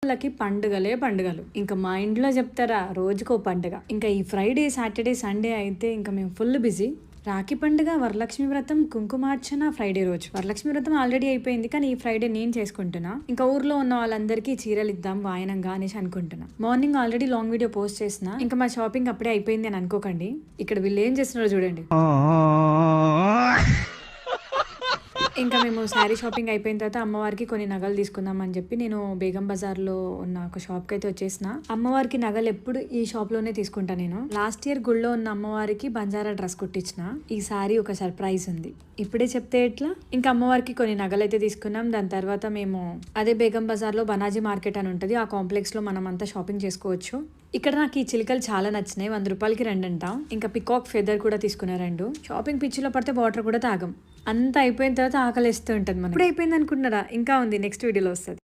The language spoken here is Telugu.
షాపులకి పండుగలే పండుగలు. ఇంకా మా ఇంట్లో చెప్తారా రోజుకో పండుగ. ఇంకా ఈ ఫ్రైడే, సాటర్డే, సండే అయితే ఇంకా మేము ఫుల్ బిజీ. రాఖీ పండుగ, వరలక్ష్మి వ్రతం, కుంకుమార్చన ఫ్రైడే రోజు. వరలక్ష్మి వ్రతం ఆల్రెడీ అయిపోయింది, కానీ ఈ ఫ్రైడే నేను చేసుకుంటున్నా. ఇంకా ఊర్లో ఉన్న వాళ్ళందరికీ చీరలు ఇద్దాం వాయనంగా అనేసి అనుకుంటున్నా. Morning already long video post చేసిన. ఇంకా మా షాపింగ్ అప్పుడే అయిపోయింది అని అనుకోకండి. ఇక్కడ వీళ్ళు ఏం చేస్తున్నారో చూడండి. ఇంకా మేము శారీ షాపింగ్ అయిపోయిన తర్వాత అమ్మవారికి కొన్ని నగలు తీసుకుందాం అని చెప్పి నేను బేగం బజార్లో ఉన్న ఒక షాప్కి అయితే వచ్చేసిన. అమ్మవారికి నగలు ఎప్పుడు ఈ షాప్లోనే తీసుకుంటా నేను. లాస్ట్ ఇయర్ గుళ్ళో ఉన్న అమ్మవారికి బంజారా డ్రెస్ కుట్టించిన. ఈసారి ఒక సర్ప్రైజ్ ఉంది, ఇప్పుడే చెప్తే ఎట్లా. ఇంకా అమ్మవారికి కొన్ని నగలు అయితే తీసుకున్నాం. దాని తర్వాత మేము అదే బేగం బజార్లో బనాజీ మార్కెట్ అని ఉంటుంది, ఆ కాంప్లెక్స్లో మనం అంతా షాపింగ్ చేసుకోవచ్చు. ఇక్కడ నాకు ఈ చిలుకలు చాలా నచ్చినాయి. 100 రూపాయలకి 2 అంట. ఇంకా పికాక్ ఫెదర్ కూడా తీసుకున్నా 2. షాపింగ్ పిచ్చిలో పడితే వాటర్ కూడా తాగం. అంతా అయిపోయిన తర్వాత ఆకలిస్తూ ఉంటుంది. మనం ఇప్పుడు అయిపోయింది అనుకుంటున్నారా? ఇంకా ఉంది, నెక్స్ట్ వీడియోలో వస్తుంది.